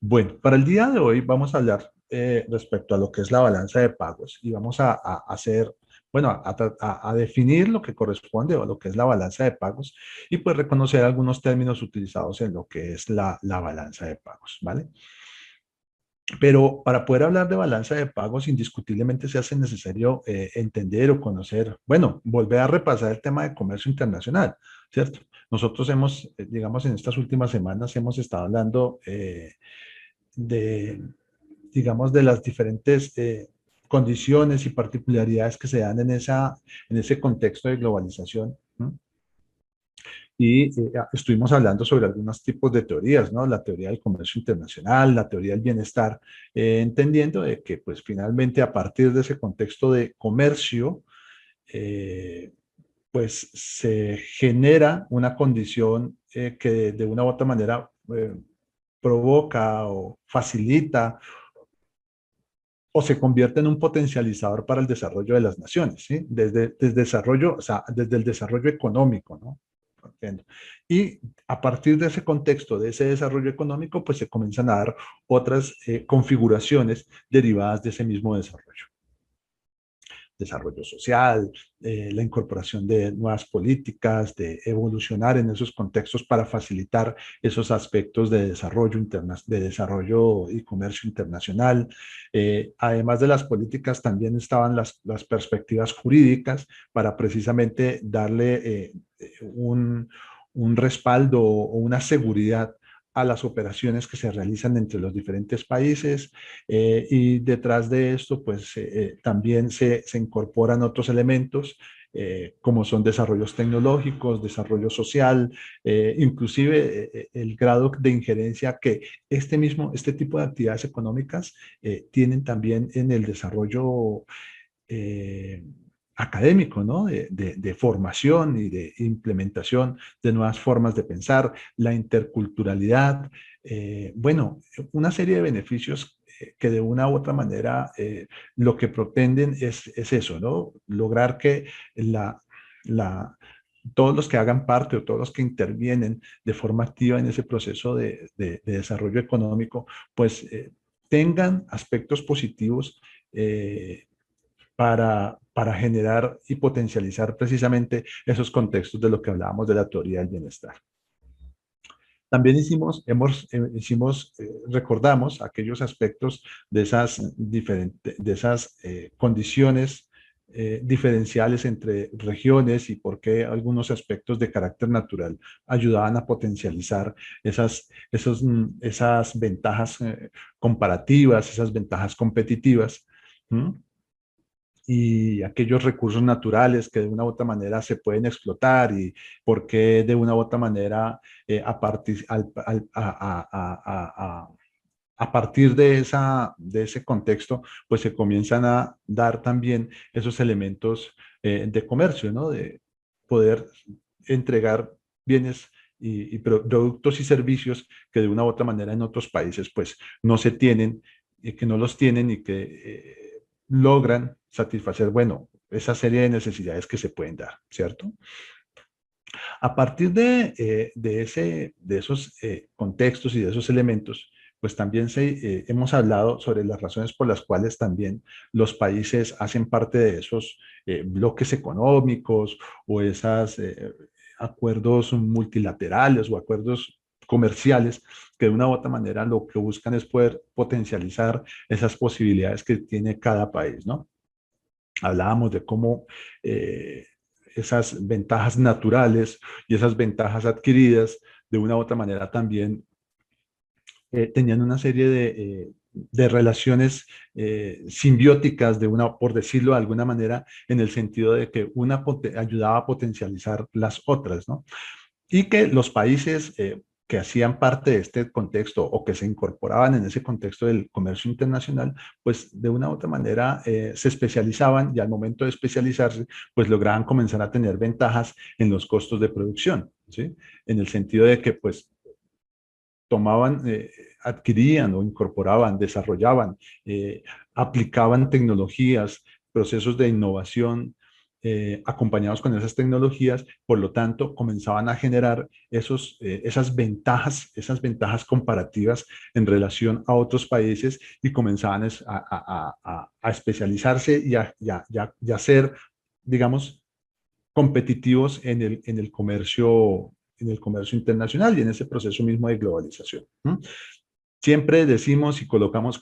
Bueno, para el día de hoy vamos a hablar respecto a lo que es la balanza de pagos y vamos a hacer, bueno, a definir lo que corresponde a lo que es la balanza de pagos y pues reconocer algunos términos utilizados en lo que es la balanza de pagos, ¿vale? Pero para poder hablar de balanza de pagos, indiscutiblemente se hace necesario entender o conocer, bueno, volver a repasar el tema de comercio internacional, ¿cierto? Nosotros hemos, digamos, en estas últimas semanas hemos estado hablando de, digamos, de las diferentes condiciones y particularidades que se dan en ese contexto de globalización. ¿No? Y estuvimos hablando sobre algunos tipos de teorías, ¿no? La teoría del comercio internacional, la teoría del bienestar, entendiendo de que, pues, finalmente, a partir de ese contexto de comercio, eh, pues, se genera una condición que de una u otra manera provoca o facilita o se convierte en un potencializador para el desarrollo de las naciones, ¿sí? Desde desarrollo, o sea, desde el desarrollo económico, ¿no? Entiendo. Y a partir de ese contexto, de ese desarrollo económico, pues se comienzan a dar otras configuraciones derivadas de ese mismo desarrollo. Desarrollo social, la incorporación de nuevas políticas, de evolucionar en esos contextos para facilitar esos aspectos de desarrollo, de desarrollo y comercio internacional. Además de las políticas, también estaban las perspectivas jurídicas para precisamente darle un respaldo o una seguridad a las operaciones que se realizan entre los diferentes países y detrás de esto pues también se incorporan otros elementos como son desarrollos tecnológicos, desarrollo social, inclusive el grado de injerencia que este tipo de actividades económicas tienen también en el desarrollo eh, académico, ¿no? De formación y de implementación de nuevas formas de pensar, la interculturalidad, bueno, una serie de beneficios que de una u otra manera lo que pretenden es eso, ¿no? Lograr que la, la, todos los que hagan parte o todos los que intervienen de forma activa en ese proceso de desarrollo económico, pues tengan aspectos positivos para generar y potencializar precisamente esos contextos de lo que hablábamos de la teoría del bienestar. También recordamos aquellos aspectos de de esas condiciones diferenciales entre regiones y por qué algunos aspectos de carácter natural ayudaban a potencializar esas ventajas comparativas, esas ventajas competitivas. ¿Mm? Y aquellos recursos naturales que de una u otra manera se pueden explotar y por qué de una u otra manera a, partir, a partir de de ese contexto, pues se comienzan a dar también esos elementos de comercio, ¿no? De poder entregar bienes y productos y servicios que de una u otra manera en otros países pues no se tienen, que no los tienen y que logran satisfacer, bueno, esa serie de necesidades que se pueden dar, ¿cierto? A partir de esos contextos y de esos elementos, pues también hemos hablado sobre las razones por las cuales también los países hacen parte de esos bloques económicos o esos acuerdos multilaterales o acuerdos comerciales que de una u otra manera lo que buscan es poder potencializar esas posibilidades que tiene cada país, ¿no? Hablábamos de cómo esas ventajas naturales y esas ventajas adquiridas de una u otra manera también tenían una serie de relaciones simbióticas, por decirlo de alguna manera, en el sentido de que ayudaba a potencializar las otras, ¿no? Y que los países que hacían parte de este contexto o que se incorporaban en ese contexto del comercio internacional, pues de una u otra manera se especializaban y al momento de especializarse, pues lograban comenzar a tener ventajas en los costos de producción, ¿sí? En el sentido de que pues tomaban, adquirían o incorporaban, desarrollaban, aplicaban tecnologías, procesos de innovación acompañados con esas tecnologías, por lo tanto, comenzaban a generar esas ventajas comparativas en relación a otros países y comenzaban a especializarse y a ser, digamos, competitivos en el comercio internacional y en ese proceso mismo de globalización. ¿Mm? Siempre decimos y colocamos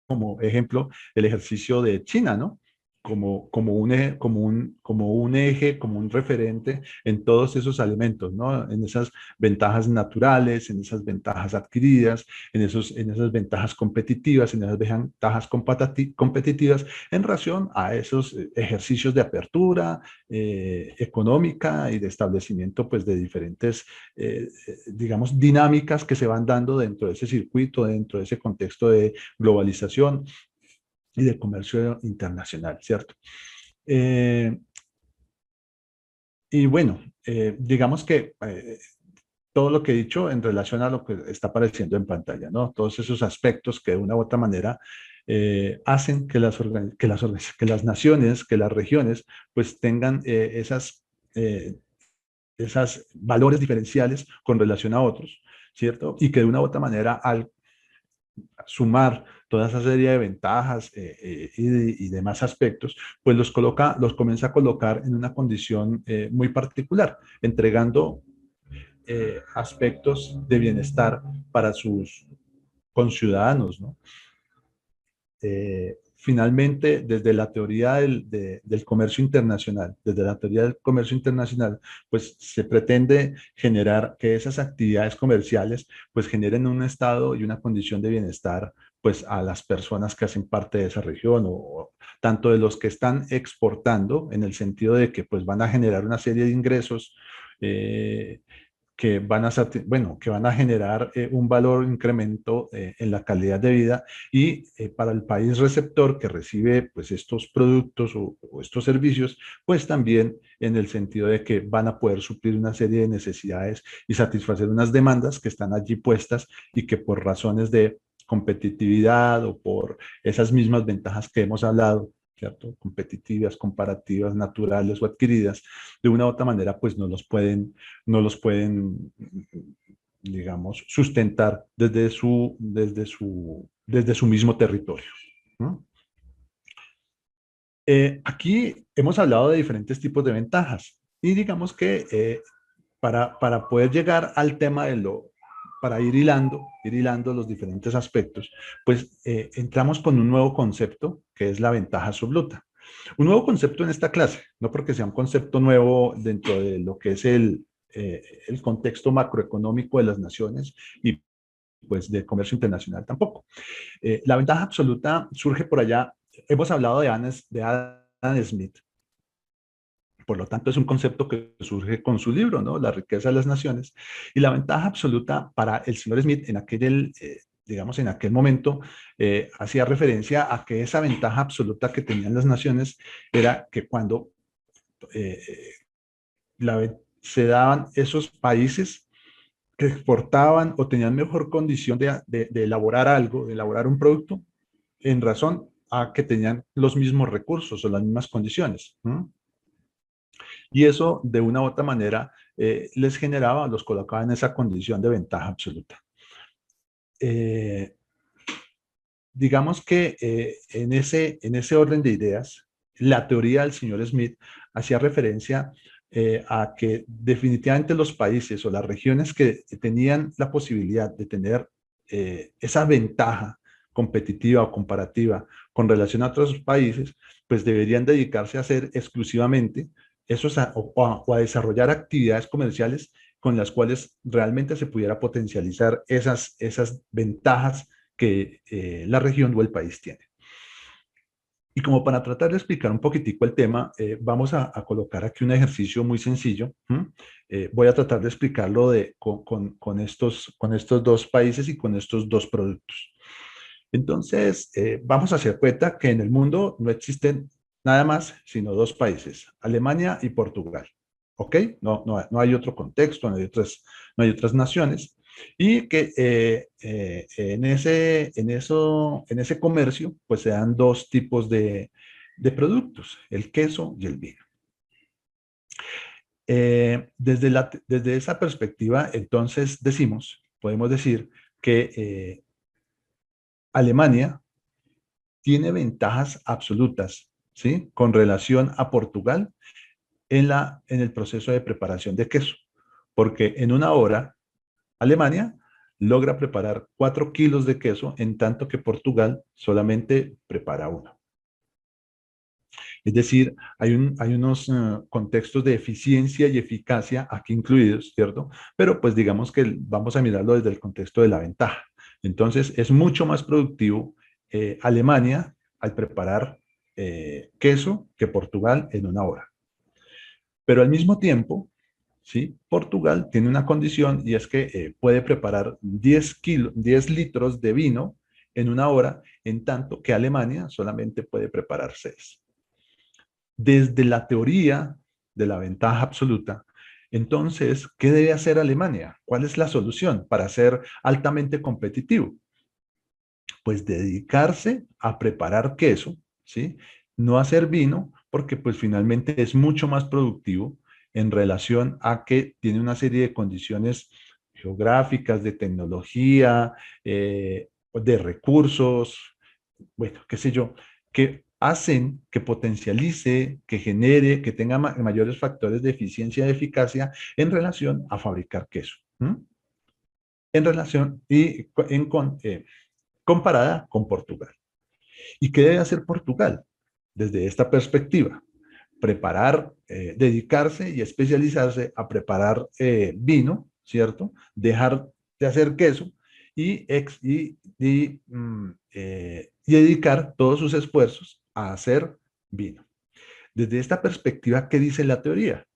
como ejemplo el ejercicio de China, ¿no? Como un eje, como un referente en todos esos alimentos, ¿no? En esas ventajas naturales, en esas ventajas adquiridas, en esas ventajas competitivas, en esas ventajas competitivas en relación a esos ejercicios de apertura económica y de establecimiento, pues, de diferentes, digamos, dinámicas que se van dando dentro de ese circuito, dentro de ese contexto de globalización y de comercio internacional, ¿cierto? Eh, y bueno, digamos que todo lo que he dicho en relación a lo que está apareciendo en pantalla, ¿no? Todos esos aspectos que de una u otra manera hacen que que las naciones, que las regiones, pues tengan eh, esas valores diferenciales con relación a otros, ¿cierto? Y que de una u otra manera al sumar toda esa serie de ventajas y demás aspectos, pues los comienza a colocar en una condición muy particular, entregando aspectos de bienestar para sus conciudadanos, ¿no? Finalmente, desde la teoría del comercio internacional, desde la teoría del comercio internacional, pues se pretende generar que esas actividades comerciales pues generen un estado y una condición de bienestar pues a las personas que hacen parte de esa región o tanto de los que están exportando en el sentido de que pues van a generar una serie de ingresos eh, que van a generar un valor incremento en la calidad de vida y para el país receptor que recibe pues estos productos o estos servicios, pues también en el sentido de que van a poder suplir una serie de necesidades y satisfacer unas demandas que están allí puestas y que por razones de competitividad o por esas mismas ventajas que hemos hablado, ¿cierto? Competitivas, comparativas, naturales o adquiridas, de una u otra manera, pues no los pueden, digamos, sustentar desde su mismo territorio. ¿No? Aquí hemos hablado de diferentes tipos de ventajas y digamos que para poder llegar al tema para ir hilando los diferentes aspectos, pues entramos con un nuevo concepto que es la ventaja absoluta. Un nuevo concepto en esta clase, no porque sea un concepto nuevo dentro de lo que es el contexto macroeconómico de las naciones y pues de comercio internacional tampoco. La ventaja absoluta surge por allá, hemos hablado de Adam Smith, por lo tanto es un concepto que surge con su libro, ¿no? La riqueza de las naciones. Y la ventaja absoluta para el señor Smith digamos, en aquel momento, hacía referencia a que esa ventaja absoluta que tenían las naciones era que cuando eh, se daban esos países que exportaban o tenían mejor condición de elaborar algo, de elaborar un producto, en razón a que tenían los mismos recursos o las mismas condiciones. ¿No? Y eso, de una u otra manera, los colocaba en esa condición de ventaja absoluta. Eh, digamos que en ese orden de ideas, la teoría del señor Smith hacía referencia a que definitivamente los países o las regiones que tenían la posibilidad de tener esa ventaja competitiva o comparativa con relación a otros países, pues deberían dedicarse a hacer exclusivamente o a desarrollar actividades comerciales con las cuales realmente se pudiera potencializar esas ventajas que la región o el país tiene. Y como para tratar de explicar un poquitico el tema, vamos a colocar aquí un ejercicio muy sencillo. Voy a tratar de explicarlo con estos dos países y con estos dos productos. Entonces, vamos a hacer cuenta que en el mundo no existen nada más sino dos países, Alemania y Portugal. ¿Ok? No hay otro contexto, no hay otras naciones. Y que en ese comercio, pues se dan dos tipos de productos, el queso y el vino. Desde esa perspectiva, entonces podemos decir que Alemania tiene ventajas absolutas, ¿sí? Con relación a Portugal en el proceso de preparación de queso, porque en una hora Alemania logra preparar 4 kilos de queso, en tanto que Portugal solamente prepara uno. Es decir, hay unos contextos de eficiencia y eficacia aquí incluidos, ¿cierto? Pero pues digamos que vamos a mirarlo desde el contexto de la ventaja. Entonces, es mucho más productivo Alemania al preparar queso que Portugal en una hora. Pero al mismo tiempo, ¿sí? Portugal tiene una condición y es que puede preparar 10 litros de vino en una hora, en tanto que Alemania solamente puede preparar 6. Desde la teoría de la ventaja absoluta, entonces, ¿qué debe hacer Alemania? ¿Cuál es la solución para ser altamente competitivo? Pues dedicarse a preparar queso, ¿sí? No hacer vino, porque pues finalmente es mucho más productivo en relación a que tiene una serie de condiciones geográficas, de tecnología, de recursos, bueno, qué sé yo, que hacen que potencialice, que genere, que tenga mayores factores de eficiencia y eficacia en relación a fabricar queso. ¿M? En relación y comparada con Portugal. ¿Y qué debe hacer Portugal desde esta perspectiva? Preparar, dedicarse y especializarse a preparar vino, ¿cierto? Dejar de hacer queso y dedicar todos sus esfuerzos a hacer vino. Desde esta perspectiva, ¿qué dice la teoría?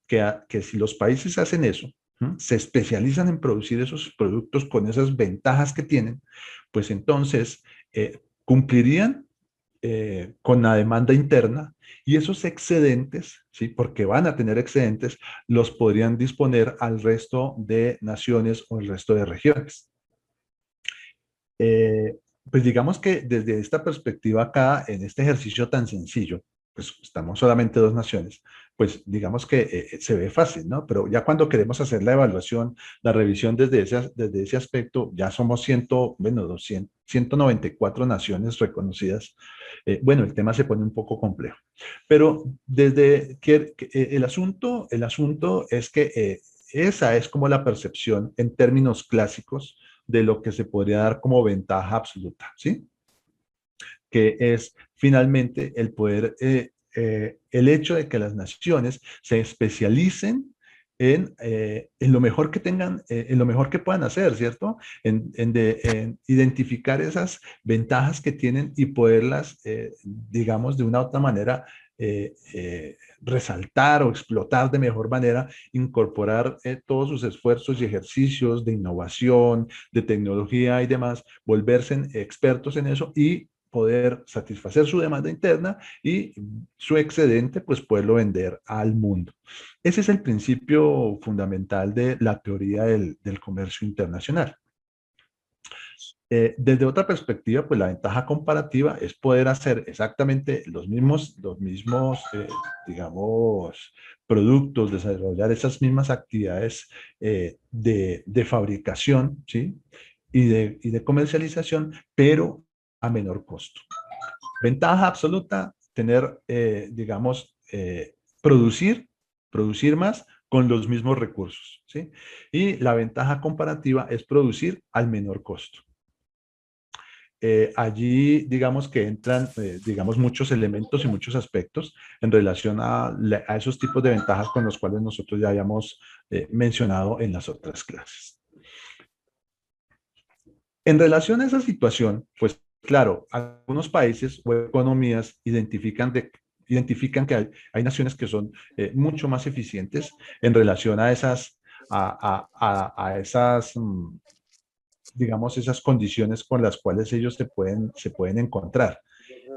Que si los países hacen eso, se especializan en producir esos productos con esas ventajas que tienen, pues entonces cumplirían con la demanda interna y esos excedentes, ¿sí? Porque van a tener excedentes, los podrían disponer al resto de naciones o el resto de regiones. Eh, pues digamos que desde esta perspectiva acá, en este ejercicio tan sencillo, pues estamos solamente dos naciones, pues digamos que se ve fácil, ¿no? Pero ya cuando queremos hacer la evaluación, la revisión desde ese aspecto, ya somos 194 naciones reconocidas. Bueno, el tema se pone un poco complejo. Pero desde que el asunto es que esa es como la percepción en términos clásicos de lo que se podría dar como ventaja absoluta, ¿sí? Que es finalmente el poder, el hecho de que las naciones se especialicen en lo mejor que tengan, en lo mejor que puedan hacer, ¿cierto? En identificar esas ventajas que tienen y poderlas, digamos, de una u otra manera, resaltar o explotar de mejor manera, incorporar todos sus esfuerzos y ejercicios de innovación, de tecnología y demás, volverse expertos en eso y poder satisfacer su demanda interna y su excedente, pues poderlo vender al mundo. Ese es el principio fundamental de la teoría del comercio internacional. Desde otra perspectiva, pues la ventaja comparativa es poder hacer exactamente digamos, productos, desarrollar esas mismas actividades de fabricación, ¿sí? Y de comercialización, pero a menor costo. Ventaja absoluta, tener, digamos, producir más con los mismos recursos, ¿sí? Y la ventaja comparativa es producir al menor costo. Allí, digamos que entran, digamos, muchos elementos y muchos aspectos en relación a esos tipos de ventajas con los cuales nosotros ya habíamos mencionado en las otras clases. En relación a esa situación, pues claro, algunos países o economías identifican que hay naciones que son mucho más eficientes en relación a esas, digamos, esas condiciones con las cuales ellos se pueden encontrar.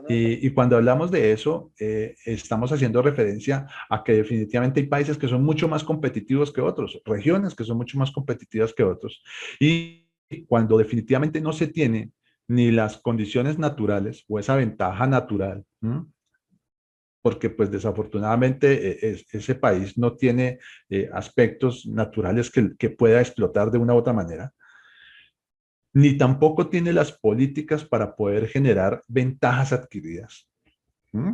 Y cuando hablamos de eso, estamos haciendo referencia a que definitivamente hay países que son mucho más competitivos que otros, regiones que son mucho más competitivas que otros. Y cuando definitivamente no se tiene ni las condiciones naturales o esa ventaja natural, ¿m? porque pues desafortunadamente ese país no tiene aspectos naturales que pueda explotar de una u otra manera, ni tampoco tiene las políticas para poder generar ventajas adquiridas.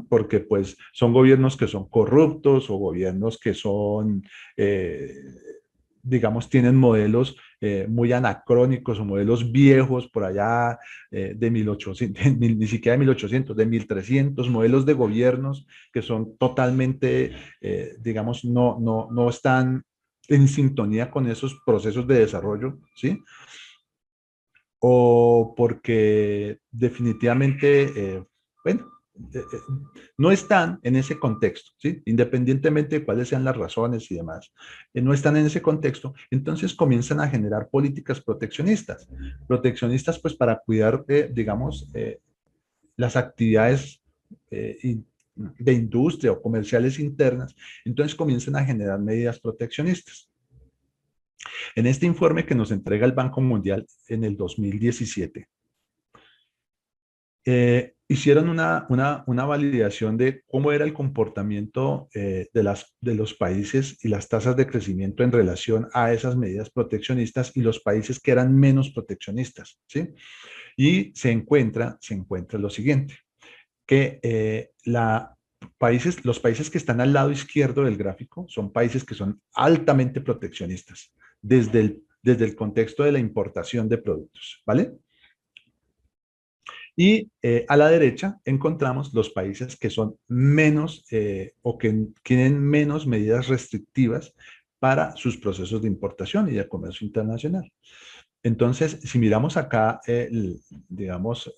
Porque pues son gobiernos que son corruptos o gobiernos que son, eh, digamos, tienen modelos muy anacrónicos o modelos viejos por allá de 1800, ni siquiera de 1800, de 1300, modelos de gobiernos que son totalmente, digamos, no están en sintonía con esos procesos de desarrollo, ¿sí? O porque definitivamente, bueno, no están en ese contexto, ¿sí? Independientemente de cuáles sean las razones y demás, no están en ese contexto, entonces comienzan a generar políticas proteccionistas. Proteccionistas, pues, para cuidar, digamos, las actividades de industria o comerciales internas, entonces comienzan a generar medidas proteccionistas. En este informe que nos entrega el Banco Mundial en el 2017, hicieron una validación de cómo era el comportamiento de los países y las tasas de crecimiento en relación a esas medidas proteccionistas y los países que eran menos proteccionistas, ¿sí? Y se encuentra lo siguiente, que los países que están al lado izquierdo del gráfico son países que son altamente proteccionistas desde el contexto de la importación de productos, ¿vale? Y a la derecha encontramos los países que son menos o que tienen menos medidas restrictivas para sus procesos de importación y de comercio internacional. Entonces, si miramos acá, digamos,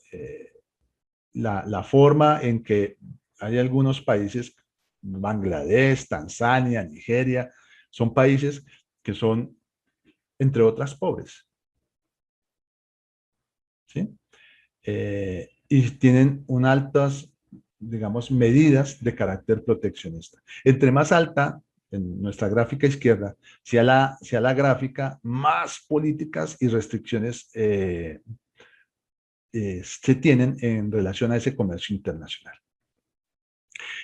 la forma en que hay algunos países, Bangladesh, Tanzania, Nigeria, son países que son, entre otras, pobres, ¿sí? Y tienen unas altas, digamos, medidas de carácter proteccionista. Entre más alta, en nuestra gráfica izquierda, sea la gráfica, más políticas y restricciones se tienen en relación a ese comercio internacional.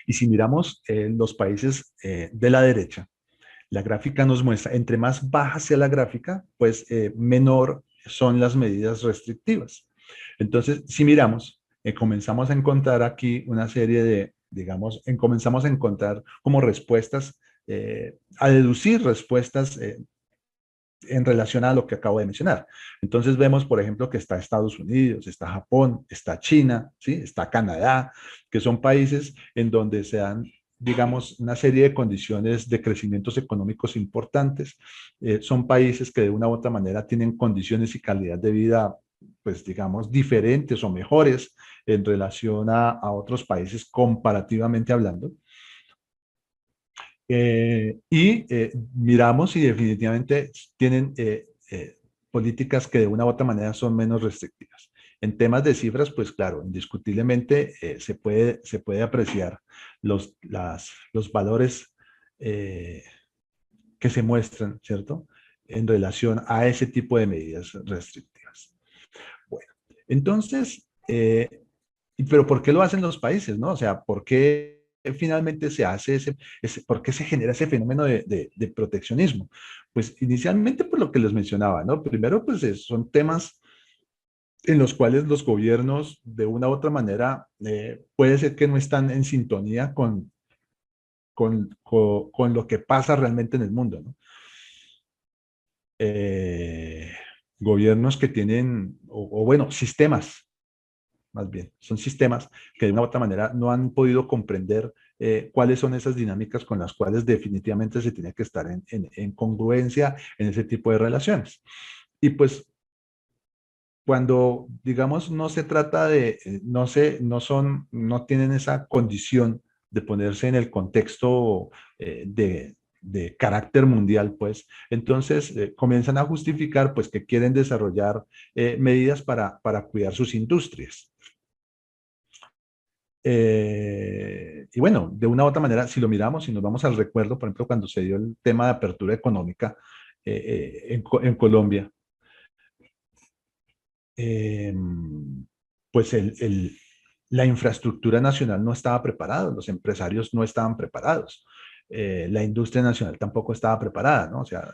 Y si miramos los países de la derecha, la gráfica nos muestra, entre más baja sea la gráfica, pues menor son las medidas restrictivas. Entonces, si miramos, comenzamos a encontrar aquí una serie de, digamos, comenzamos a encontrar como respuestas, a deducir respuestas en relación a lo que acabo de mencionar. Entonces vemos, por ejemplo, que está Estados Unidos, está Japón, está China, ¿sí? Está Canadá, que son países en donde se dan, digamos, una serie de condiciones de crecimientos económicos importantes. Son países que de una u otra manera tienen condiciones y calidad de vida, pues, digamos, diferentes o mejores en relación a otros países comparativamente hablando. Y miramos y definitivamente tienen políticas que de una u otra manera son menos restrictivas. En temas de cifras, pues claro, indiscutiblemente se puede apreciar los valores eh, que se muestran, ¿cierto? En relación a ese tipo de medidas restrictivas. Bueno, entonces, pero ¿por qué lo hacen los países, no? O sea, ¿por qué finalmente se hace por qué se genera ese fenómeno de proteccionismo? Pues inicialmente por lo que les mencionaba, ¿no? Primero, pues son temas en los cuales los gobiernos de una u otra manera puede ser que no están en sintonía con lo que pasa realmente en el mundo, ¿no? Eh, Gobiernos que tienen, o bueno, sistemas más bien. Son sistemas que de una u otra manera no han podido comprender cuáles son esas dinámicas con las cuales definitivamente se tiene que estar en congruencia en ese tipo de relaciones. Y pues cuando, digamos, no se trata de, no tienen esa condición de ponerse en el contexto de carácter mundial, pues, entonces comienzan a justificar, pues, que quieren desarrollar medidas para cuidar sus industrias. Y bueno, de una u otra manera, si lo miramos, si nos vamos al recuerdo, por ejemplo, cuando se dio el tema de apertura económica en Colombia, eh, pues la infraestructura nacional no estaba preparada, los empresarios no estaban preparados, la industria nacional tampoco estaba preparada, ¿no? O sea,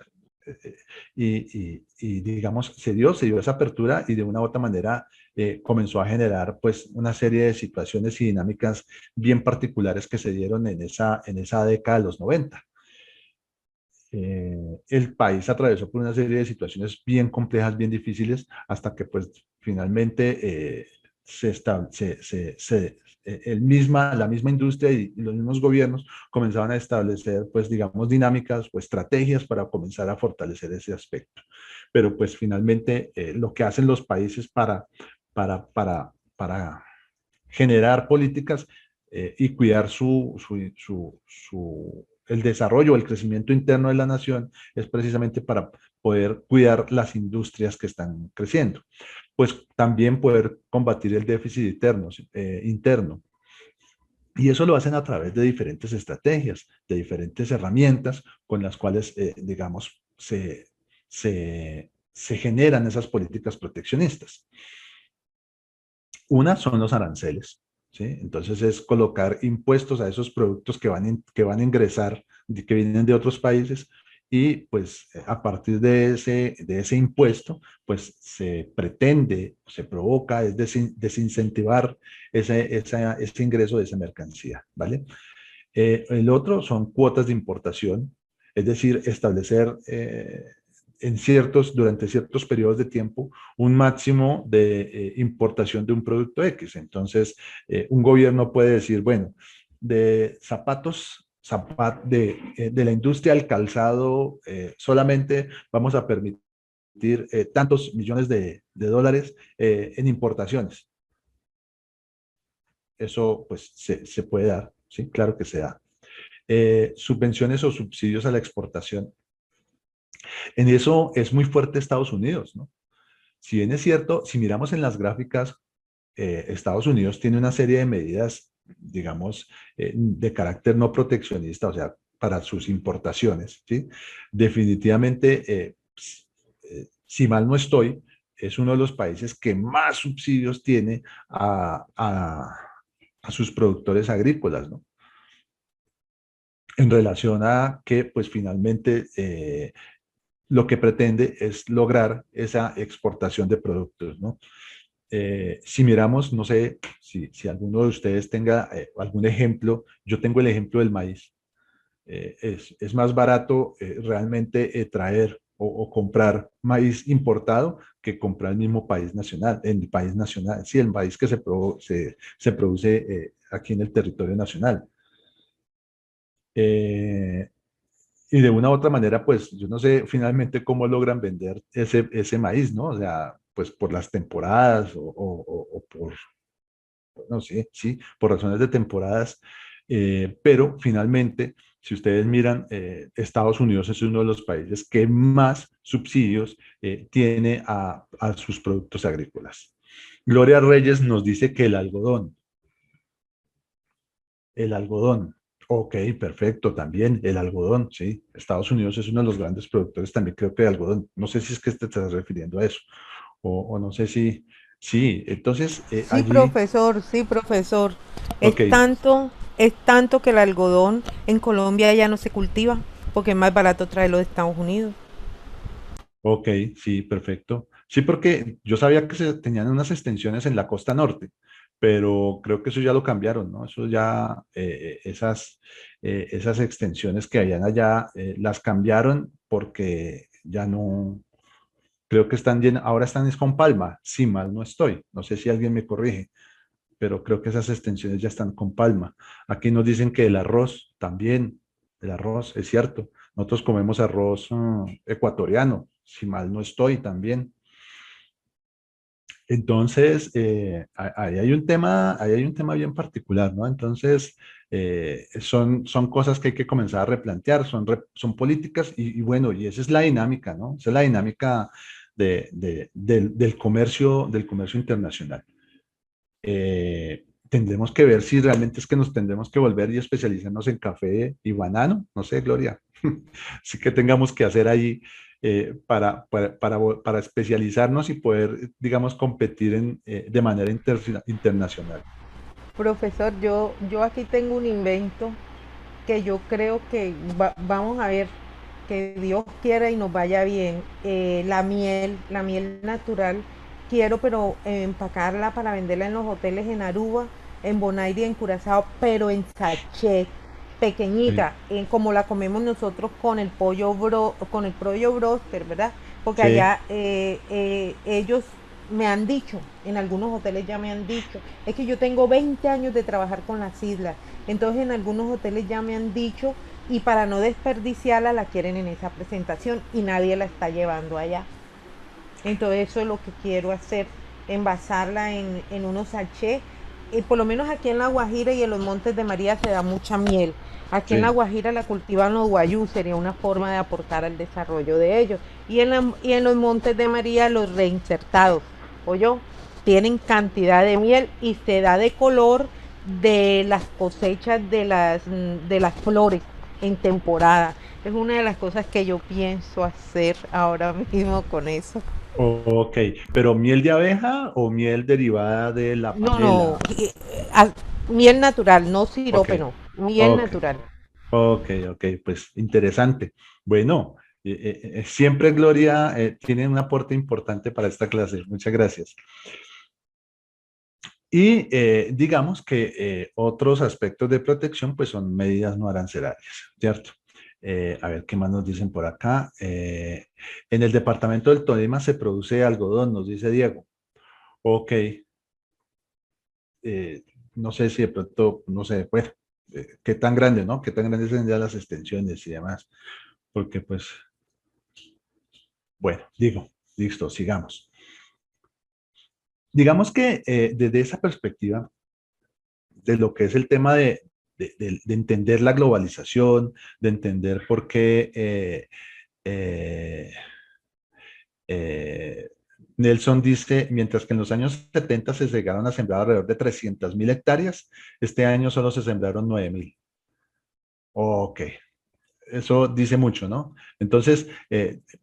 y, digamos, se dio esa apertura y de una u otra manera comenzó a generar pues una serie de situaciones y dinámicas bien particulares que se dieron en esa década de los 90. El país atravesó por una serie de situaciones bien complejas, bien difíciles, hasta que pues finalmente la misma industria y los mismos gobiernos comenzaban a establecer pues digamos dinámicas o estrategias para comenzar a fortalecer ese aspecto. Pero pues finalmente lo que hacen los países para generar políticas y cuidar el desarrollo, el crecimiento interno de la nación, es precisamente para poder cuidar las industrias que están creciendo. Pues también poder combatir el déficit interno. Y eso lo hacen a través de diferentes estrategias, de diferentes herramientas con las cuales, digamos, se generan esas políticas proteccionistas. Una son los aranceles, ¿sí? Entonces es colocar impuestos a esos productos que van a ingresar, que vienen de otros países, y pues a partir de ese impuesto, pues se pretende, se provoca, es desincentivar ese ingreso de esa mercancía, ¿vale? El otro son cuotas de importación, es decir, establecer durante ciertos periodos de tiempo un máximo de importación de un producto X. Entonces, un gobierno puede decir, bueno, de zapatos, de la industria del calzado, solamente vamos a permitir tantos millones de dólares en importaciones. Eso pues se puede dar, ¿sí? Claro que se da. Subvenciones o subsidios a la exportación. En eso es muy fuerte Estados Unidos, ¿no? Si bien es cierto, si miramos en las gráficas, Estados Unidos tiene una serie de medidas, digamos, de carácter no proteccionista, o sea, para sus importaciones, ¿sí? Definitivamente, si mal no estoy, es uno de los países que más subsidios tiene a sus productores agrícolas, ¿no? En relación a que, pues finalmente, lo que pretende es lograr esa exportación de productos, ¿no? Si miramos, no sé si alguno de ustedes tenga algún ejemplo, yo tengo el ejemplo del maíz. Es más barato realmente traer o comprar maíz importado que comprar el mismo país nacional, en el país nacional, sí, el maíz que se produce aquí en el territorio nacional. Eh, y de una u otra manera, pues yo no sé finalmente cómo logran vender ese maíz, ¿no? O sea, pues por las temporadas o por, no sé, sí, por razones de temporadas. Pero finalmente, si ustedes miran, Estados Unidos es uno de los países que más subsidios tiene a sus productos agrícolas. Gloria Reyes nos dice que el algodón. Ok, perfecto, también el algodón, sí. Estados Unidos es uno de los grandes productores también, creo que de algodón. No sé si es que te estás refiriendo a eso, o no sé si, sí, entonces Sí, allí, profesor, sí, profesor. ok, Es tanto que el algodón en Colombia ya no se cultiva porque es más barato traerlo de Estados Unidos. ok, sí, perfecto. Sí, porque yo sabía que se tenían unas extensiones en la costa norte, pero creo que eso ya lo cambiaron, ¿no? Eso ya, esas extensiones que habían allá, las cambiaron porque ya no. Creo que ahora están es con palma, si mal no estoy. No sé si alguien me corrige, pero creo que esas extensiones ya están con palma. Aquí nos dicen que el arroz también, el arroz, es cierto. Nosotros comemos arroz ecuatoriano, si mal no estoy también. Entonces, ahí hay un tema bien particular, ¿no? Entonces, son cosas que hay que comenzar a replantear, son políticas y bueno, y esa es la dinámica, ¿no? Esa es la dinámica del comercio internacional. Tendremos que ver si realmente es que nos tendremos que volver y especializarnos en café y banano, no sé, Gloria. Sí que tengamos que hacer ahí para especializarnos y poder, digamos, competir de manera internacional. Profesor, yo aquí tengo un invento que yo creo que vamos a ver, que Dios quiera y nos vaya bien. La miel natural, quiero pero empacarla para venderla en los hoteles en Aruba, en Bonaire y en Curazao, pero en sachet, Sí, pequeñita, como la comemos nosotros con el con el pollo broster, ¿verdad? Porque sí, allá ellos me han dicho, en algunos hoteles ya me han dicho, es que yo tengo 20 años de trabajar con las islas, entonces en algunos hoteles ya me han dicho y para no desperdiciarla la quieren en esa presentación y nadie la está llevando allá. Entonces eso es lo que quiero hacer, envasarla en unos sachets. Y por lo menos aquí en La Guajira y en los Montes de María se da mucha miel. Aquí en La sí. Guajira la cultivan los guayú, sería una forma de aportar al desarrollo de ellos. Y en los Montes de María los reinsertados, yo tienen cantidad de miel y se da de color de las cosechas de las flores en temporada. Es una de las cosas que yo pienso hacer ahora mismo con eso. Ok, pero ¿miel de abeja o miel derivada de la No, no, panela? miel natural, no Ok, sirope, no, miel ok, natural. ok, pues interesante. Bueno, siempre Gloria tiene un aporte importante para esta clase. Muchas gracias. Y digamos que otros aspectos de protección pues son medidas no arancelarias, ¿cierto? A ver qué más nos dicen por acá. En el departamento del Tolima se produce algodón, nos dice Diego. Ok, eh, no sé si de pronto, no sé, bueno, qué tan grande, ¿no? Qué tan grandes son ya las extensiones y demás. Porque pues, bueno, digo, listo, sigamos. Digamos que desde esa perspectiva, de lo que es el tema de entender la globalización, de entender por qué eh, eh, Nelson dice, mientras que en los años 70 se llegaron a sembrar alrededor de 300.000 hectáreas, este año solo se sembraron 9.000. Ok, eso dice mucho, ¿no? Entonces,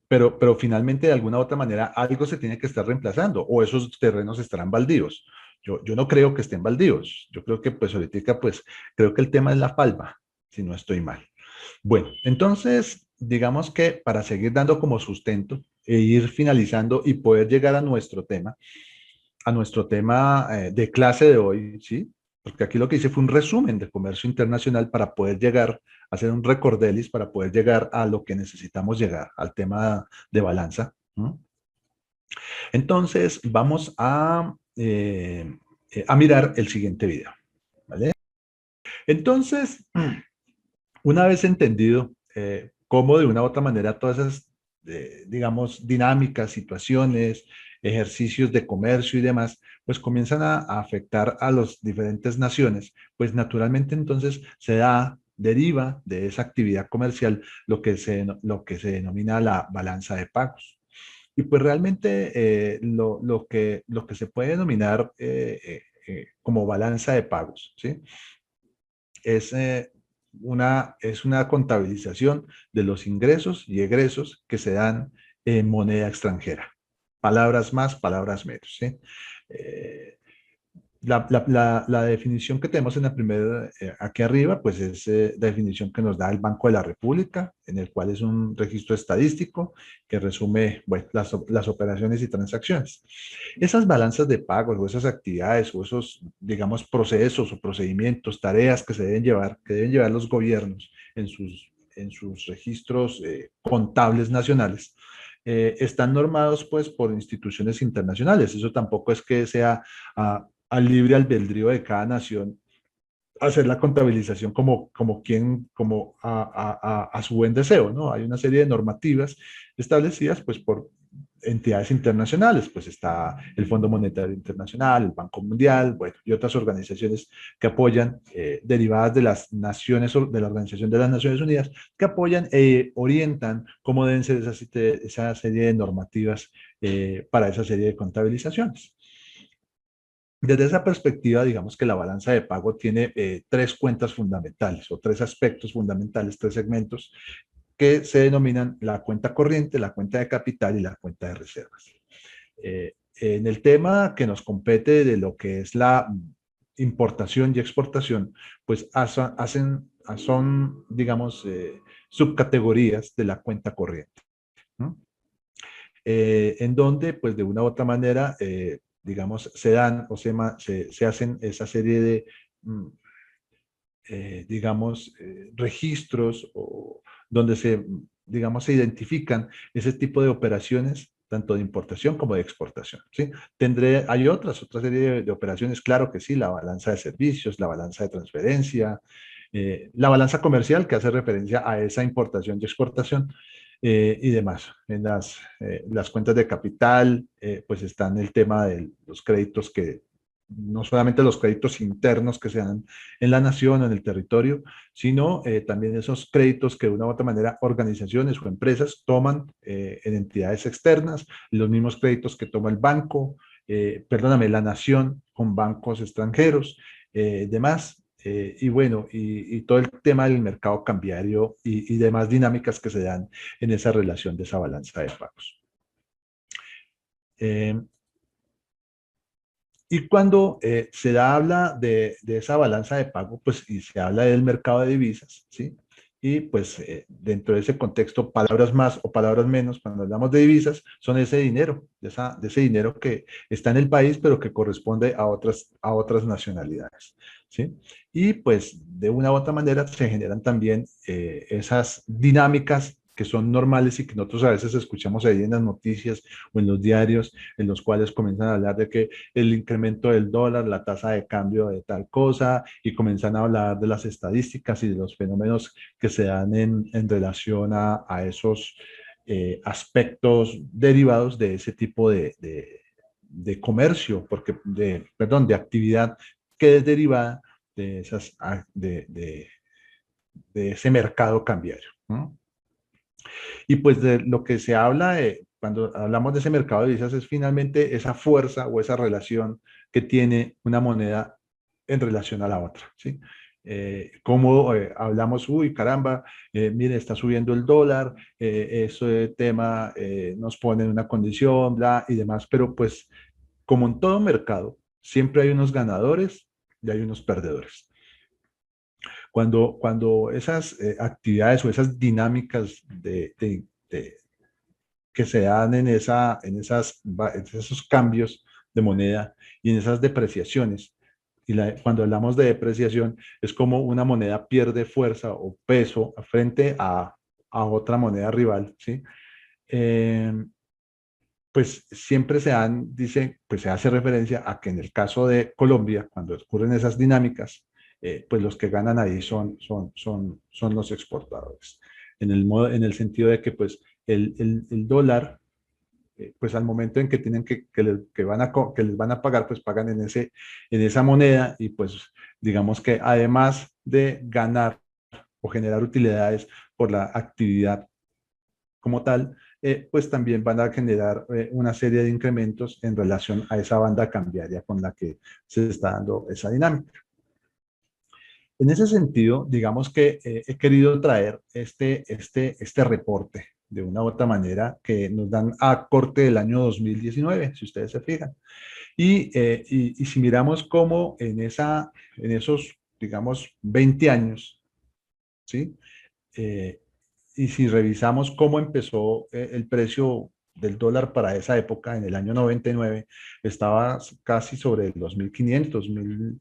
pero finalmente de alguna u otra manera algo se tiene que estar reemplazando o esos terrenos estarán baldíos. Yo no creo que estén baldíos. Yo creo que pues ahorita pues creo que el tema es la palma, si no estoy mal. Bueno, entonces digamos que para seguir dando como sustento e ir finalizando y poder llegar a nuestro tema de clase de hoy, ¿sí? Porque aquí lo que hice fue un resumen de comercio internacional para poder llegar, hacer un recordelis para poder llegar a lo que necesitamos llegar, al tema de balanza. ¿No? Entonces, vamos a mirar el siguiente video. ¿Vale? Entonces, una vez entendido cómo de una u otra manera todas esas, digamos, dinámicas, situaciones, ejercicios de comercio y demás, pues comienzan a afectar a las diferentes naciones, pues naturalmente entonces deriva de esa actividad comercial lo que se denomina la balanza de pagos. Y pues realmente lo que se puede denominar como balanza de pagos, ¿sí? Es, es una contabilización de los ingresos y egresos que se dan en moneda extranjera. Palabras más, palabras menos. ¿Sí? Eh, la definición que tenemos en la primera, aquí arriba, pues es la definición que nos da el Banco de la República, en el cual es un registro estadístico que resume, bueno, las operaciones y transacciones. Esas balanzas de pagos o esas actividades o esos, digamos, procesos o procedimientos, tareas que se deben llevar, que deben llevar los gobiernos en sus registros contables nacionales, están normados pues por instituciones internacionales. Eso tampoco es que sea al libre albedrío de cada nación hacer la contabilización como a su buen deseo, ¿no? Hay una serie de normativas establecidas pues por entidades internacionales, pues está el Fondo Monetario Internacional, el Banco Mundial, bueno, y otras organizaciones que apoyan, derivadas de las naciones, de la Organización de las Naciones Unidas, que apoyan e orientan cómo deben ser esa serie de normativas para esa serie de contabilizaciones. Desde esa perspectiva, digamos que la balanza de pago tiene tres cuentas fundamentales o tres aspectos fundamentales, tres segmentos que se denominan la cuenta corriente, la cuenta de capital y la cuenta de reservas. En el tema que nos compete de lo que es importación y exportación, pues son, digamos, subcategorías de la cuenta corriente, ¿no? En donde, pues de una u otra manera, digamos, se dan o se hacen esa serie de, mm, digamos, registros o donde digamos, se identifican ese tipo de operaciones, tanto de importación como de exportación, ¿sí? Hay otra serie de operaciones, claro que sí, la balanza de servicios, la balanza de transferencia, la balanza comercial que hace referencia a esa importación y exportación, y demás. En las cuentas de capital, pues están el tema de los créditos que, no solamente los créditos internos que se dan en la nación o en el territorio, sino también esos créditos que de una u otra manera organizaciones o empresas toman en entidades externas, los mismos créditos que toma el banco, perdóname, la nación con bancos extranjeros, demás. Y bueno, y todo el tema del mercado cambiario y demás dinámicas que se dan en esa relación de esa balanza de pagos. Eh, y cuando habla de esa balanza de pago, pues y se habla del mercado de divisas, ¿sí? Y pues dentro de ese contexto, palabras más o palabras menos, cuando hablamos de divisas, son ese dinero, de ese dinero que está en el país, pero que corresponde a otras nacionalidades, ¿sí? Y pues de una u otra manera se generan también esas dinámicas que son normales y que nosotros a veces escuchamos ahí en las noticias o en los diarios, en los cuales comienzan a hablar de que el incremento del dólar, la tasa de cambio de tal cosa, y comienzan a hablar de las estadísticas y de los fenómenos que se dan en relación a esos aspectos derivados de ese tipo de comercio, perdón, de actividad que es derivada de, de ese mercado cambiario, ¿no? Y pues de lo que se habla cuando hablamos de ese mercado de divisas es finalmente esa fuerza o esa relación que tiene una moneda en relación a la otra, ¿sí? Como hablamos, uy, caramba, mire, está subiendo el dólar, ese tema nos pone en una condición, bla, y demás, pero pues como en todo mercado, siempre hay unos ganadores y hay unos perdedores. Cuando esas actividades o esas dinámicas que se dan en esos cambios de moneda y en esas depreciaciones, cuando hablamos de depreciación, es como una moneda pierde fuerza o peso frente a otra moneda rival, ¿sí? Eh, pues siempre pues se hace referencia a que en el caso de Colombia, cuando ocurren esas dinámicas, pues los que ganan ahí son los exportadores. En el sentido de que pues el dólar, pues al momento en que tienen que les van a pagar, pues pagan en esa moneda y pues digamos que además de ganar o generar utilidades por la actividad como tal, pues también van a generar una serie de incrementos en relación a esa banda cambiaria con la que se está dando esa dinámica. En ese sentido, digamos que he querido traer este reporte de una u otra manera que nos dan a corte del año 2019, si ustedes se fijan. Y si miramos cómo en esos, digamos, 20 años, ¿sí? Eh, y si revisamos cómo empezó el precio del dólar para esa época, en el año 99, estaba casi sobre los 1.500,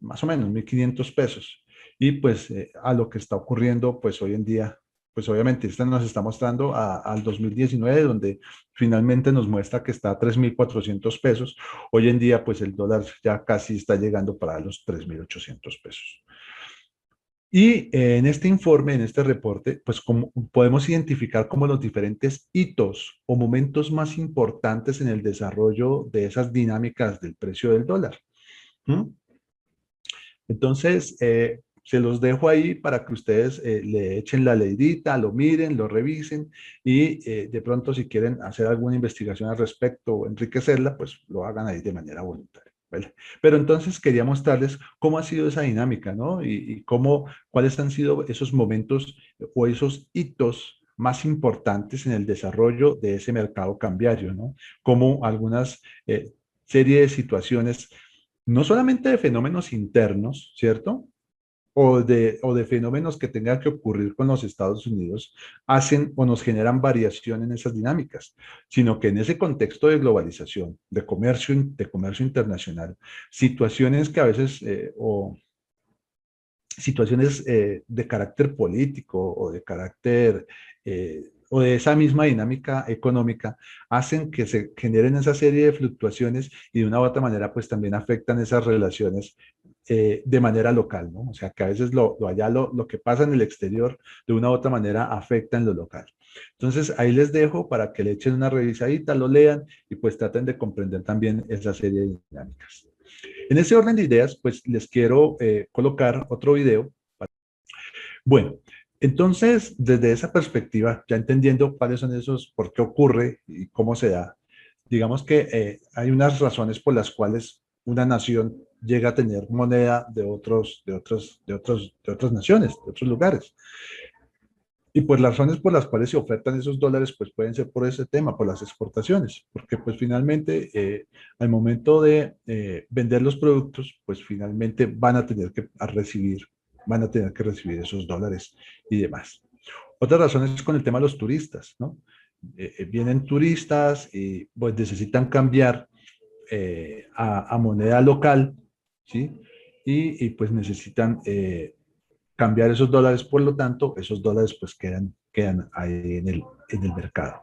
más o menos 1.500 pesos. Y pues a lo que está ocurriendo, pues hoy en día, pues obviamente esto nos está mostrando al 2019, donde finalmente nos muestra que está a 3.400 pesos. Hoy en día, pues el dólar ya casi está llegando para los 3.800 pesos. Y en este informe, en este reporte, pues como podemos identificar como los diferentes hitos o momentos más importantes en el desarrollo de esas dinámicas del precio del dólar. ¿Mm? Entonces, se los dejo ahí para que ustedes le echen la leidita, lo miren, lo revisen y de pronto si quieren hacer alguna investigación al respecto o enriquecerla, pues lo hagan ahí de manera voluntaria, ¿vale? Pero entonces quería mostrarles cómo ha sido esa dinámica, ¿no? Y cuáles han sido esos momentos o esos hitos más importantes en el desarrollo de ese mercado cambiario, ¿no? Como algunas serie de situaciones no solamente de fenómenos internos, ¿cierto? O de fenómenos que tengan que ocurrir con los Estados Unidos, hacen o nos generan variación en esas dinámicas, sino que en ese contexto de globalización, de comercio internacional, situaciones que a veces, o situaciones de carácter político o de carácter o de esa misma dinámica económica hacen que se generen esa serie de fluctuaciones y de una u otra manera pues también afectan esas relaciones de manera local, ¿no? O sea que a veces lo que pasa en el exterior de una u otra manera afecta en lo local. Entonces ahí les dejo para que le echen una revisadita, lo lean y pues traten de comprender también esa serie de dinámicas. En ese orden de ideas, pues les quiero colocar otro video. Bueno, entonces, desde esa perspectiva, ya entendiendo cuáles son esos, por qué ocurre y cómo se da, digamos que hay unas razones por las cuales una nación llega a tener moneda de otras naciones, de otros lugares. Y pues las razones por las cuales se ofertan esos dólares, pues pueden ser por ese tema, por las exportaciones, porque pues finalmente al momento de vender los productos, pues finalmente van a tener que recibir esos dólares y demás. Otra razón es con el tema de los turistas, ¿no? Vienen turistas y pues necesitan cambiar a moneda local, ¿sí? Pues necesitan cambiar esos dólares, por lo tanto, esos dólares pues quedan ahí en el mercado.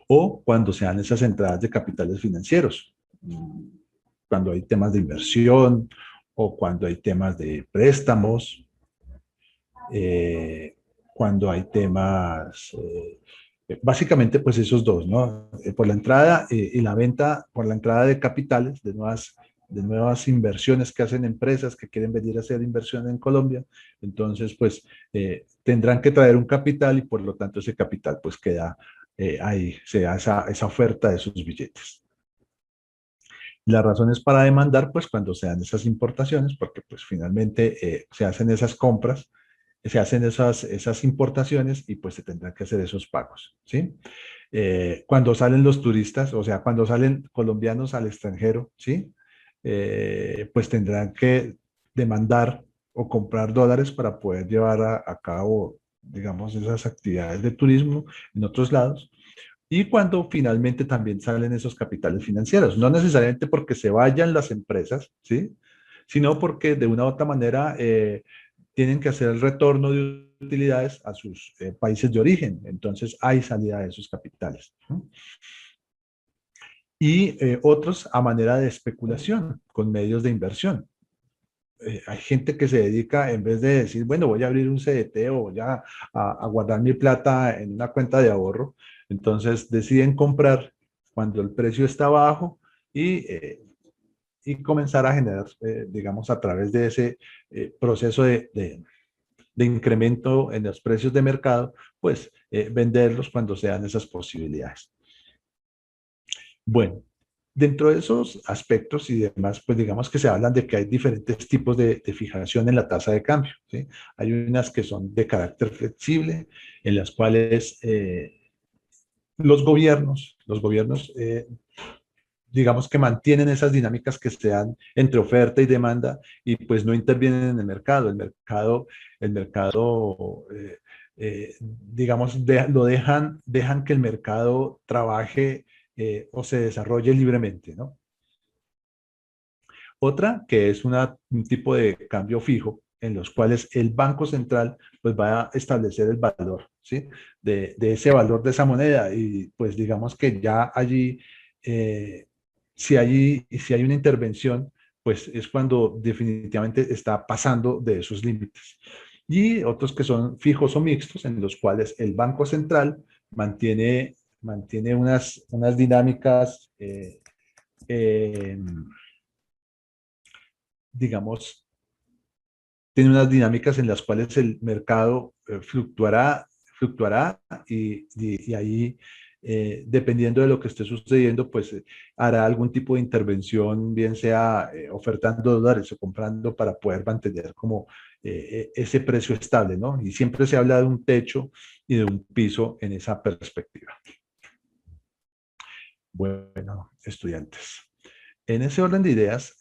O cuando se dan esas entradas de capitales financieros, cuando hay temas de inversión o cuando hay temas de préstamos, cuando hay temas, básicamente pues esos dos, ¿no? Por la entrada y la venta, por la entrada de capitales, de nuevas inversiones que hacen empresas que quieren venir a hacer inversión en Colombia, entonces pues tendrán que traer un capital y por lo tanto ese capital pues queda ahí, se da esa oferta de esos billetes. Las razones para demandar, pues cuando se dan esas importaciones, porque pues finalmente se hacen esas compras, se hacen esas importaciones y pues se tendrán que hacer esos pagos, ¿sí? Cuando salen los turistas, o sea, cuando salen colombianos al extranjero, ¿sí? Pues tendrán que demandar o comprar dólares para poder llevar a cabo, digamos, esas actividades de turismo en otros lados. Y cuando finalmente también salen esos capitales financieros, no necesariamente porque se vayan las empresas, ¿sí? Sino porque de una u otra manera tienen que hacer el retorno de utilidades a sus países de origen. Entonces hay salida de esos capitales, ¿no? Y otros a manera de especulación con medios de inversión. Hay gente que se dedica, en vez de decir, bueno, voy a abrir un CDT o voy a guardar mi plata en una cuenta de ahorro, entonces deciden comprar cuando el precio está bajo y comenzar a generar, digamos, a través de ese proceso de incremento en los precios de mercado, pues venderlos cuando sean esas posibilidades. Bueno, dentro de esos aspectos y demás, pues digamos que se hablan de que hay diferentes tipos de fijación en la tasa de cambio, ¿sí? Hay unas que son de carácter flexible, en las cuales los gobiernos digamos que mantienen esas dinámicas que se dan entre oferta y demanda y pues no intervienen en el mercado. El mercado digamos, dejan que el mercado trabaje o se desarrolle libremente, ¿no? Otra que es un tipo de cambio fijo en los cuales el Banco Central pues va a establecer el valor, ¿sí? De ese valor de esa moneda y pues digamos que ya allí, eh, si hay una intervención, pues es cuando definitivamente está pasando de esos límites. Y otros que son fijos o mixtos en los cuales el Banco Central mantiene unas dinámicas eh, digamos, tiene unas dinámicas en las cuales el mercado fluctuará y ahí, dependiendo de lo que esté sucediendo, pues hará algún tipo de intervención, bien sea ofertando dólares o comprando para poder mantener como ese precio estable, ¿no? Y siempre se habla de un techo y de un piso en esa perspectiva. Bueno, estudiantes. En ese orden de ideas,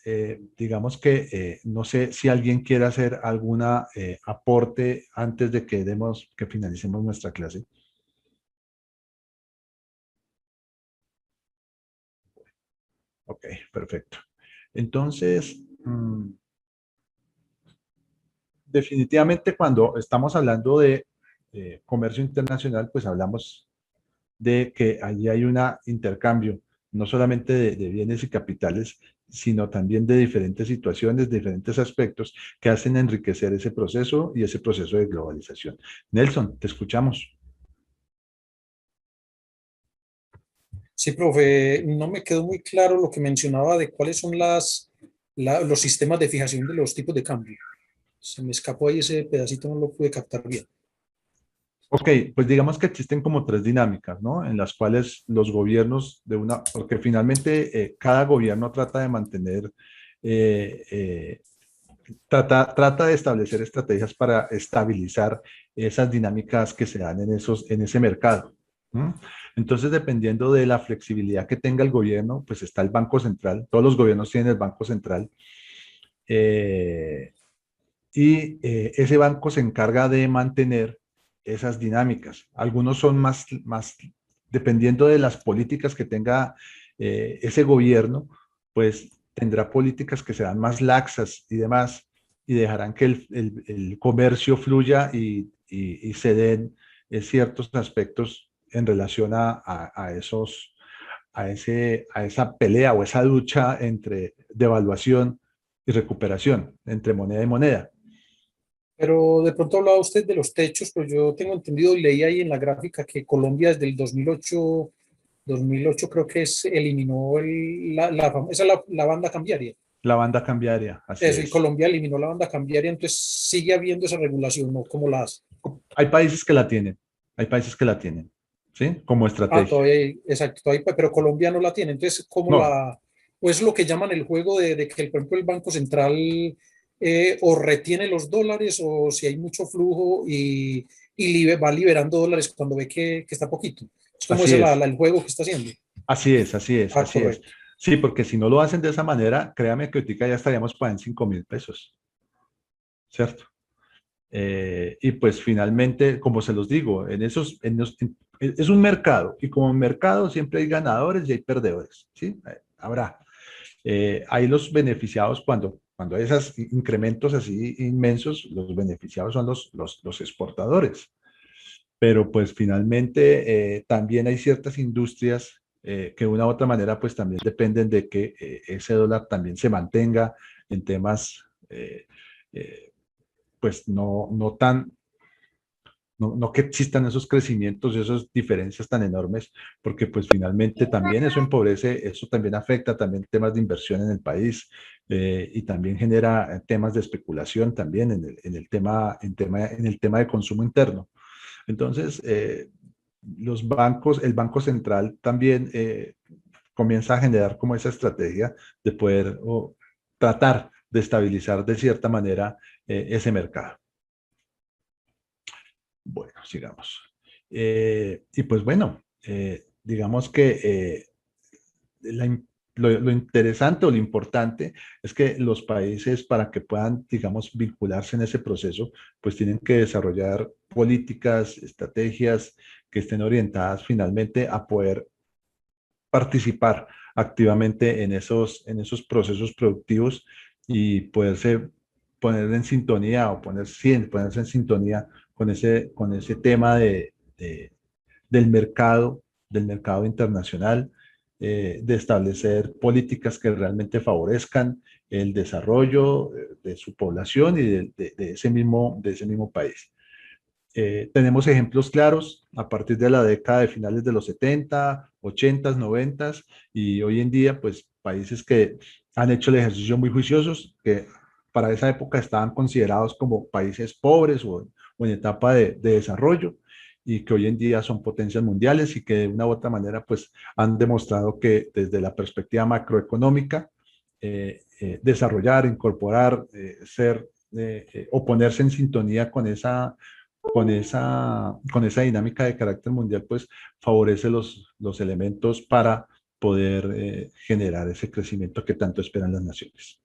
digamos que no sé si alguien quiere hacer alguna aporte antes de que que finalicemos nuestra clase. Ok, perfecto. Entonces, definitivamente cuando estamos hablando de comercio internacional, pues hablamos de que allí hay un intercambio, no solamente de bienes y capitales, sino también de diferentes situaciones, diferentes aspectos que hacen enriquecer ese proceso y ese proceso de globalización. Nelson, te escuchamos. Sí, profe, no me quedó muy claro lo que mencionaba de cuáles son los sistemas de fijación de los tipos de cambio. Se me escapó ahí ese pedacito, no lo pude captar bien. Ok, pues digamos que existen como tres dinámicas, ¿no? En las cuales los gobiernos porque finalmente cada gobierno trata de mantener, eh, eh, trata de establecer estrategias para estabilizar esas dinámicas que se dan en ese mercado. ¿M? Entonces, dependiendo de la flexibilidad que tenga el gobierno, pues está el Banco Central, todos los gobiernos tienen el Banco Central, eh, y ese banco se encarga de mantener esas dinámicas. Algunos son dependiendo de las políticas que tenga ese gobierno, pues tendrá políticas que serán más laxas y demás, y dejarán que el comercio fluya y se den ciertos aspectos en relación a esos, a esa pelea o esa lucha entre devaluación y recuperación, entre moneda y moneda. Pero de pronto hablaba usted de los techos, pues yo tengo entendido y leí ahí en la gráfica que Colombia desde el 2008 creo que eliminó esa es la banda cambiaria. La banda cambiaria, así Eso, y es. Colombia eliminó la banda cambiaria, entonces sigue habiendo esa regulación, ¿no? ¿Cómo la hace? Hay países que la tienen, hay países que la tienen, ¿sí? Como Ah, estrategia. todavía hay, exacto, todavía, pero Colombia no la tiene. Entonces, ¿cómo No, la, o es lo que llaman el juego de que, por ejemplo, el Banco Central o retiene los dólares o si hay mucho flujo y va liberando dólares cuando ve que está poquito? Es como así ese es, el juego que está haciendo. así es, así es, Ah, así es. correcto. Sí, porque si no lo hacen de esa manera, créame que ahorita ya estaríamos pagando 5.000 pesos, ¿cierto? Y pues finalmente, como se los digo, es un mercado y como mercado siempre hay ganadores y hay perdedores, ¿sí? Habrá. Ahí los beneficiados, cuando hay esos incrementos así inmensos, los beneficiados son los exportadores. Pero pues finalmente también hay ciertas industrias que de una u otra manera pues también dependen de que ese dólar también se mantenga en temas eh, pues no que existan esos crecimientos y esas diferencias tan enormes, porque pues finalmente también eso empobrece, eso también afecta también temas de inversión en el país y también genera temas de especulación también en el tema de consumo interno. Entonces, el Banco Central también comienza a generar como esa estrategia de poder tratar de estabilizar de cierta manera ese mercado. Bueno, sigamos. Y pues bueno, digamos que lo interesante o lo importante es que los países para que puedan, digamos, vincularse en ese proceso, pues tienen que desarrollar políticas, estrategias que estén orientadas finalmente a poder participar activamente en esos procesos productivos y poderse poner en sintonía o ponerse en sintonía con ese tema del mercado internacional, de establecer políticas que realmente favorezcan el desarrollo de su población y de ese mismo país. Tenemos ejemplos claros a partir de la década de finales de los 70, 80, 90 y hoy en día, pues países que han hecho el ejercicio muy juiciosos, que para esa época estaban considerados como países pobres o en etapa de desarrollo y que hoy en día son potencias mundiales y que de una u otra manera, pues han demostrado que desde la perspectiva macroeconómica, desarrollar, incorporar, o ponerse en sintonía con esa dinámica de carácter mundial, pues favorece los elementos para poder generar ese crecimiento que tanto esperan las naciones.